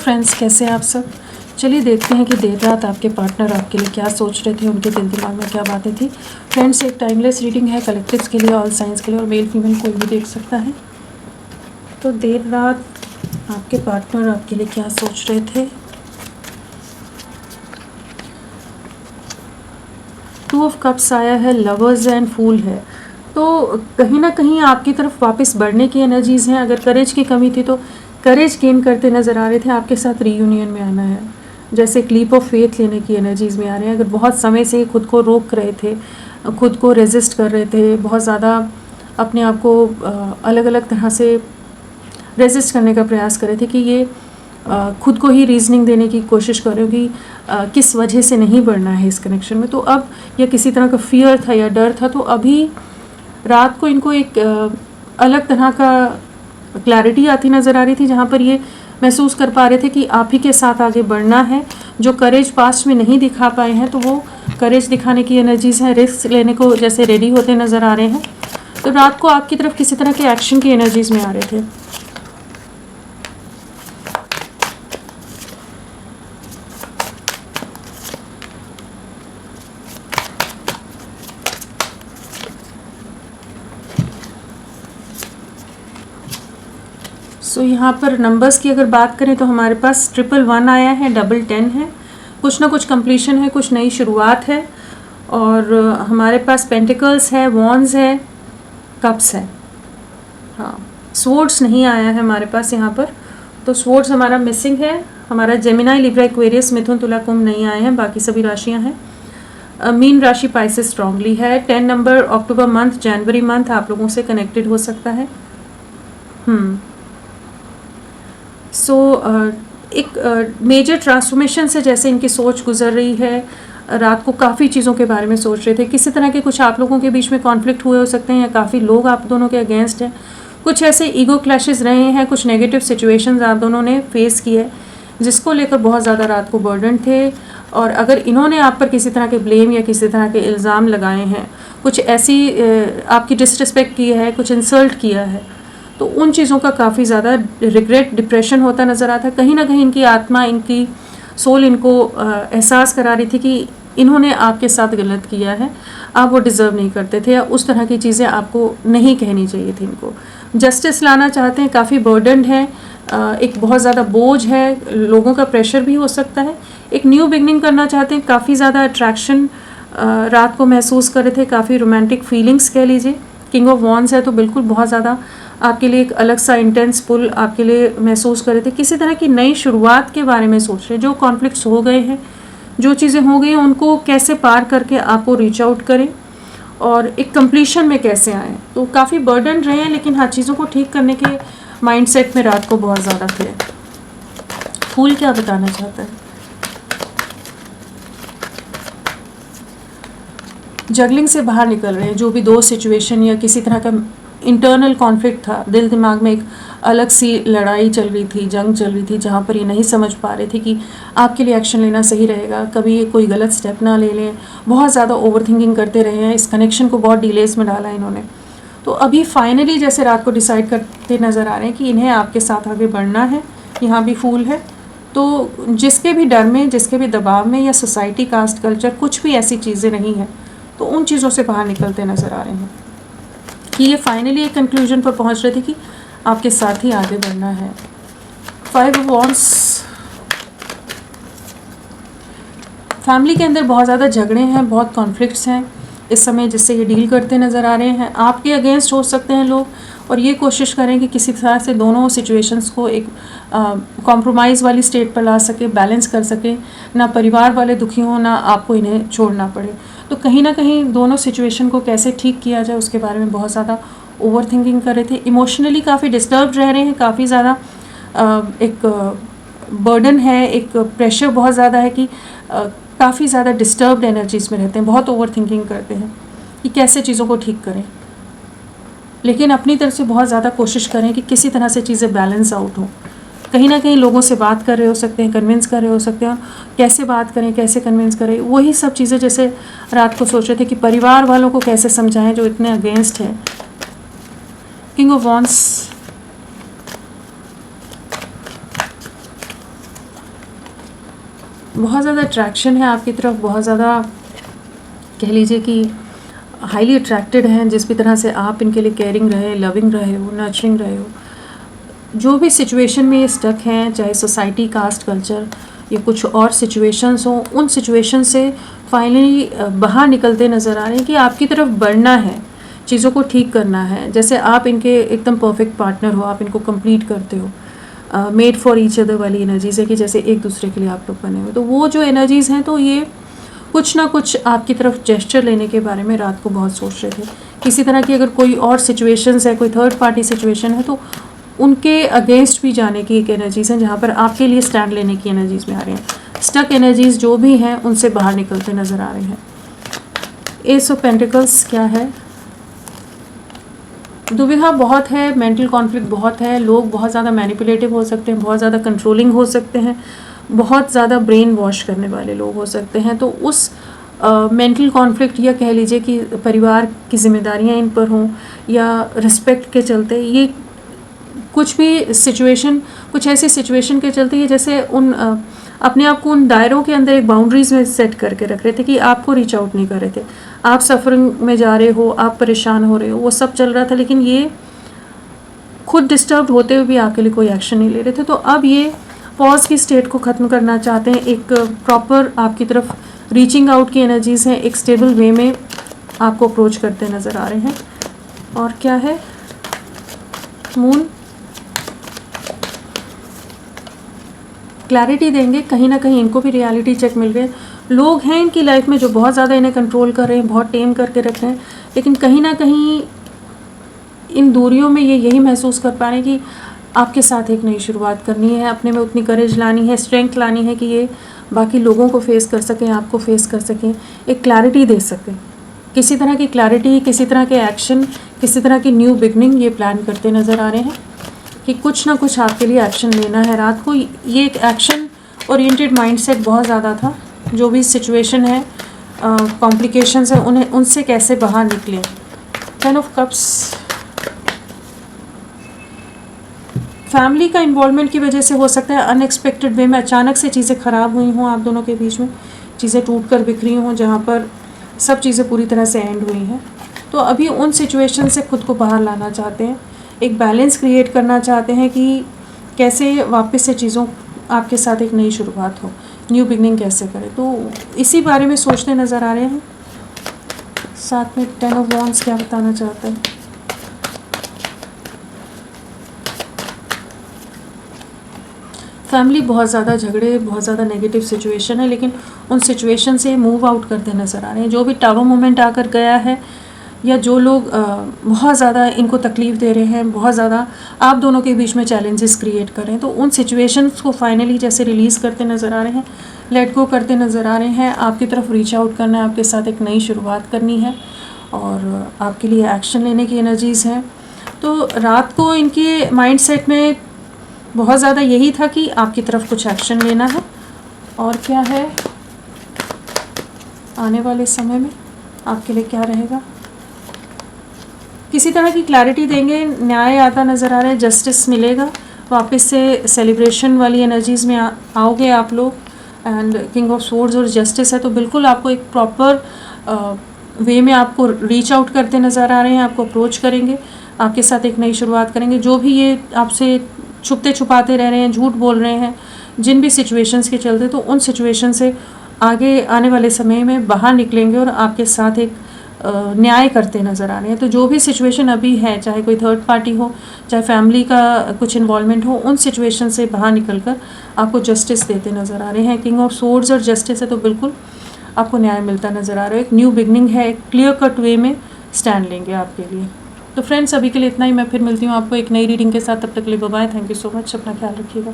Friends, कैसे हैं आप सब। चलिए देखते हैं कि देर रात आपके पार्टनर आपके लिए क्या सोच रहे थे, उनके दिल दिमाग में क्या बातें थी। फ्रेंड्स, एक टाइमलेस रीडिंग है, कलेक्टिव्स के लिए, ऑल साइंस के लिए, और मेल फीमेल कोई भी देख सकता है। तो देर रात आपके पार्टनर आपके लिए क्या सोच रहे थे। 2 ऑफ कप्स आया है, लवर्स एंड फूल है। तो कहीं ना कहीं आपकी तरफ वापस बढ़ने की एनर्जीज़ हैं। अगर करेज की कमी थी तो करेज गेन करते नज़र आ रहे थे, आपके साथ रीयूनियन में आना है। जैसे एक लीप ऑफ फेथ लेने की एनर्जीज़ में आ रहे हैं। अगर बहुत समय से खुद को रोक रहे थे, खुद को रेजिस्ट कर रहे थे, बहुत ज़्यादा अपने आप को अलग अलग तरह से रेजिस्ट करने का प्रयास कर रहे थे कि ये खुद को ही रीजनिंग देने की कोशिश कर रहे हो कि किस वजह से नहीं बढ़ना है इस कनेक्शन में। तो अब या किसी तरह का फियर था या डर था, तो अभी रात को इनको एक अलग तरह का क्लैरिटी आती नज़र आ रही थी, जहाँ पर ये महसूस कर पा रहे थे कि आप ही के साथ आगे बढ़ना है। जो करेज पास्ट में नहीं दिखा पाए हैं, तो वो करेज दिखाने की एनर्जीज़ हैं। रिस्क लेने को जैसे रेडी होते नज़र आ रहे हैं। तो रात को आपकी तरफ किसी तरह के एक्शन की एनर्जीज़ में आ रहे थे। सो यहाँ पर नंबर्स की अगर बात करें तो हमारे पास 111 आया है, 1010 है। कुछ ना कुछ कंप्लीशन है, कुछ नई शुरुआत है। और हमारे पास पेंटिकल्स है, वॉन्ड्स है, कप्स है। हाँ, स्वॉर्ड्स नहीं आया है हमारे पास यहाँ पर, तो स्वॉर्ड्स हमारा मिसिंग है। हमारा जेमिनाई, लिब्रा, एक्वेरियस, मिथुन, तुला, कुंभ नहीं आए हैं, बाकी सभी राशियाँ हैं। मीन राशि पाइसेस स्ट्रांगली है। 10 नंबर अक्टूबर मंथ, जनवरी मंथ आप लोगों से कनेक्टेड हो सकता है। सो एक मेजर ट्रांसफॉर्मेशन से जैसे इनकी सोच गुजर रही है। रात को काफ़ी चीज़ों के बारे में सोच रहे थे। किसी तरह के कुछ आप लोगों के बीच में कॉन्फ्लिक्ट हुए हो सकते हैं, या काफ़ी लोग आप दोनों के अगेंस्ट हैं। कुछ ऐसे ईगो क्लैशेस रहे हैं, कुछ नेगेटिव सिचुएशंस आप दोनों ने फेस किए, जिसको लेकर बहुत ज़्यादा रात को बर्डन थे। और अगर इन्होंने आप पर किसी तरह के ब्लेम या किसी तरह के इल्ज़ाम लगाए हैं, कुछ ऐसी आपकी डिसरिस्पेक्ट की है, कुछ इंसल्ट किया है, तो उन चीज़ों का काफ़ी ज़्यादा रिग्रेट, डिप्रेशन होता नज़र आता है। कहीं ना कहीं इनकी आत्मा, इनकी सोल इनको एहसास करा रही थी कि इन्होंने आपके साथ गलत किया है, आप वो डिज़र्व नहीं करते थे, या उस तरह की चीज़ें आपको नहीं कहनी चाहिए थी। इनको जस्टिस लाना चाहते हैं, काफ़ी बर्डनड है, एक बहुत ज़्यादा बोझ है, लोगों का प्रेशर भी हो सकता है। एक न्यू बिगनिंग करना चाहते हैं, काफ़ी ज़्यादा अट्रैक्शन रात को महसूस कर रहे थे, काफ़ी रोमांटिक फीलिंग्स कह लीजिए। किंग ऑफ वॉन्ड्स है, तो बिल्कुल बहुत ज़्यादा आपके लिए एक अलग सा इंटेंस पुल आपके लिए महसूस कर रहे थे। किसी तरह की नई शुरुआत के बारे में सोच रहे, जो कॉन्फ्लिक्ट्स हो गए हैं, जो चीज़ें हो गई हैं, उनको कैसे पार करके आपको रीच आउट करें और एक कंप्लीशन में कैसे आएँ। तो काफ़ी बर्डन रहे हैं, लेकिन हर चीज़ों को ठीक करने के माइंडसेट में रात को बहुत ज़्यादा थे। फूल क्या बताना चाहता है। जगलिंग से बाहर निकल रहे हैं। जो भी दो सिचुएशन या किसी तरह का इंटरनल कॉन्फ्लिक्ट था, दिल दिमाग में एक अलग सी लड़ाई चल रही थी, जंग चल रही थी, जहाँ पर ये नहीं समझ पा रहे थे कि आपके लिए एक्शन लेना सही रहेगा, कभी ये कोई गलत स्टेप ना ले लें। बहुत ज़्यादा ओवर थिंकिंग करते रहे हैं, इस कनेक्शन को बहुत डिलेस में डाला इन्होंने। तो अभी फाइनली जैसे रात को डिसाइड करते नज़र आ रहे हैं कि इन्हें आपके साथ आगे बढ़ना है। यहाँ भी फूल है, तो जिसके भी डर में, जिसके भी दबाव में, या सोसाइटी, कास्ट, कल्चर, कुछ भी ऐसी चीज़ें नहीं हैं, तो उन चीज़ों से बाहर निकलते नज़र आ रहे हैं कि ये फाइनली एक कंक्लूजन पर पहुंच रहे थे कि आपके साथ ही आगे बढ़ना है। 5 ऑफ वॉन्ड्स, फैमिली के अंदर बहुत ज़्यादा झगड़े हैं, बहुत कॉन्फ्लिक्ट्स हैं इस समय, जिससे ये डील करते नज़र आ रहे हैं। आपके अगेंस्ट हो सकते हैं लोग, और ये कोशिश करें कि किसी तरह से दोनों सिचुएशंस को एक कॉम्प्रोमाइज़ वाली स्टेट पर ला सके, बैलेंस कर सके, ना परिवार वाले दुखी हों, ना आपको इन्हें छोड़ना पड़े। तो कहीं ना कहीं दोनों सिचुएशन को कैसे ठीक किया जाए, उसके बारे में बहुत ज़्यादा ओवर थिंकिंग कर रहे थे। इमोशनली काफ़ी डिस्टर्ब्ड रह रहे हैं, काफ़ी ज़्यादा एक बर्डन है, एक प्रेशर बहुत ज़्यादा है कि काफ़ी ज़्यादा डिस्टर्ब्ड एनर्जीज़ में रहते हैं, बहुत ओवर थिंकिंग करते हैं कि कैसे चीज़ों को ठीक करें। लेकिन अपनी तरफ से बहुत ज़्यादा कोशिश करें कि किसी तरह से चीज़ें बैलेंस आउट हो। कहीं ना कहीं लोगों से बात कर रहे हो सकते हैं, कन्विंस कर रहे हो सकते हैं, कैसे बात करें, कैसे कन्विंस करें, वही सब चीज़ें जैसे रात को सोच रहे थे कि परिवार वालों को कैसे समझाएं जो इतने अगेंस्ट हैं। किंग ऑफ वॉन्ड्स, बहुत ज़्यादा अट्रैक्शन है आपकी तरफ, बहुत ज़्यादा कह लीजिए कि हाईली अट्रैक्टेड हैं जिस भी तरह से आप इनके लिए केयरिंग रहे, लविंग रहे हो, नर्चरिंग रहे हो। जो भी सिचुएशन में ये स्टक हैं, चाहे सोसाइटी, कास्ट, कल्चर या कुछ और सिचुएशंस हों, उन सिचुएशन से फाइनली बाहर निकलते नज़र आ रहे हैं कि आपकी तरफ बढ़ना है, चीज़ों को ठीक करना है। जैसे आप इनके एकदम परफेक्ट पार्टनर हो, आप इनको कंप्लीट करते हो, मेड फॉर ईच अदर वाली एनर्जीज है कि जैसे एक दूसरे के लिए आप लोग बने हो। तो वो जो एनर्जीज़ हैं, तो ये कुछ ना कुछ आपकी तरफ जेस्चर लेने के बारे में रात को बहुत सोच रहे थे। किसी तरह की अगर कोई और सिचुएशंस है, कोई थर्ड पार्टी सिचुएशन है, तो उनके अगेंस्ट भी जाने की एक एनर्जीज़ हैं, जहाँ पर आपके लिए स्टैंड लेने की एनर्जीज़ में आ रहे हैं। स्टक एनर्जीज़ जो भी हैं उनसे बाहर निकलते नज़र आ रहे हैं। एस ऑफ पेंटिकल्स क्या है? दुविधा बहुत है, मेंटल कॉन्फ्लिक्ट बहुत है, लोग बहुत ज़्यादा मैनिपुलेटिव हो सकते हैं, बहुत ज़्यादा कंट्रोलिंग हो सकते हैं, बहुत ज़्यादा ब्रेन वॉश करने वाले लोग हो सकते हैं। तो उस मेंटल कॉन्फ्लिक्ट या कह लीजिए कि परिवार की जिम्मेदारियां इन पर हों या रिस्पेक्ट के चलते, ये कुछ भी सिचुएशन, कुछ ऐसी सिचुएशन के चलते ये जैसे उन अपने आप को उन दायरों के अंदर एक बाउंड्रीज़ में सेट करके रख रहे थे कि आपको रीच आउट नहीं कर रहे थे। आप सफरिंग में जा रहे हो, आप परेशान हो रहे हो, वो सब चल रहा था, लेकिन ये खुद डिस्टर्ब होते हुए भी आपके लिए कोई एक्शन नहीं ले रहे थे। तो अब ये पॉज की स्टेट को ख़त्म करना चाहते हैं, एक प्रॉपर आपकी तरफ रीचिंग आउट की एनर्जीज़ हैं, एक स्टेबल वे में आपको अप्रोच करते नज़र आ रहे हैं। और क्या है? मून क्लैरिटी देंगे, कहीं ना कहीं इनको भी रियलिटी चेक मिल गए। लोग हैं इनकी लाइफ में जो बहुत ज़्यादा इन्हें कंट्रोल कर रहे हैं, बहुत टेम करके रख रहे हैं, लेकिन कहीं ना कहीं इन दूरियों में ये यही महसूस कर पा रहे हैं कि आपके साथ एक नई शुरुआत करनी है, अपने में उतनी करेज लानी है, स्ट्रेंथ लानी है कि ये बाकी लोगों को फेस कर सकें, आपको फेस कर सकें, एक क्लैरिटी दे सकें। किसी तरह की क्लैरिटी, किसी तरह के एक्शन, किसी तरह की न्यू बिगनिंग ये प्लान करते नज़र आ रहे हैं कि कुछ ना कुछ आपके लिए एक्शन लेना है। रात को ये एक एक्शन ओरिएंटेड माइंडसेट बहुत ज़्यादा था। जो भी सिचुएशन है, कॉम्प्लिकेशंस है, उन्हें उनसे कैसे बाहर निकलें। 10 ऑफ कप्स, फैमिली का इन्वॉल्वमेंट की वजह से हो सकता है अनएक्सपेक्टेड वे में अचानक से चीज़ें ख़राब हुई हों, आप दोनों के बीच में चीज़ें टूट कर बिखरी हों, जहाँ पर सब चीज़ें पूरी तरह से एंड हुई हैं। तो अभी उन सिचुएशन से खुद को बाहर लाना चाहते हैं, एक बैलेंस क्रिएट करना चाहते हैं कि कैसे वापस से चीज़ों आपके साथ एक नई शुरुआत हो, न्यू बिगनिंग कैसे करें। तो इसी बारे में सोचते नज़र आ रहे हैं। साथ में 10 ऑफ वॉन्ड्स क्या बताना चाहते हैं? फैमिली बहुत ज़्यादा झगड़े, बहुत ज़्यादा नेगेटिव सिचुएशन है, लेकिन उन सिचुएशन से मूव आउट करते नज़र आ रहे हैं। जो भी टावर मोमेंट आकर गया है, या जो लोग बहुत ज़्यादा इनको तकलीफ़ दे रहे हैं, बहुत ज़्यादा आप दोनों के बीच में चैलेंजेस क्रिएट कर रहे हैं, तो उन सिचुएशंस को फाइनली जैसे रिलीज़ करते नज़र आ रहे हैं, लेट गो करते नज़र आ रहे हैं। आपकी तरफ रीच आउट करना है, आपके साथ एक नई शुरुआत करनी है और आपके लिए एक्शन लेने की एनर्जीज़ हैं। तो रात को इनके माइंड सेट में बहुत ज़्यादा यही था कि आपकी तरफ कुछ एक्शन लेना है। और क्या है आने वाले समय में आपके लिए क्या रहेगा? किसी तरह की क्लैरिटी देंगे, न्याय आता नज़र आ रहा है, जस्टिस मिलेगा, वापस से सेलिब्रेशन वाली एनर्जीज़ में आओगे आप लोग। एंड किंग ऑफ स्वॉर्ड्स और जस्टिस है, तो बिल्कुल आपको एक प्रॉपर वे में आपको रीच आउट करते नज़र आ रहे हैं, आपको अप्रोच करेंगे, आपके साथ एक नई शुरुआत करेंगे। जो भी ये आपसे छुपते छुपाते रह रहे हैं, झूठ बोल रहे हैं, जिन भी सिचुएशंस के चलते, तो उन सिचुएशन से आगे आने वाले समय में बाहर निकलेंगे और आपके साथ एक न्याय करते नज़र आ रहे हैं। तो जो भी सिचुएशन अभी है, चाहे कोई थर्ड पार्टी हो, चाहे फैमिली का कुछ इन्वॉल्वमेंट हो, उन सिचुएशन से बाहर निकलकर आपको जस्टिस देते नज़र आ रहे हैं। किंग ऑफ स्वॉर्ड्स और जस्टिस है, तो बिल्कुल आपको न्याय मिलता नज़र आ रहा है, एक न्यू बिगनिंग है, एक क्लियर कट वे में स्टैंड लेंगे आपके लिए। तो फ्रेंड्स, अभी के लिए इतना ही। मैं फिर मिलती हूँ आपको एक नई रीडिंग के साथ, तब तक के लिए bye bye. Thank you so much, अपना ख्याल रखिएगा।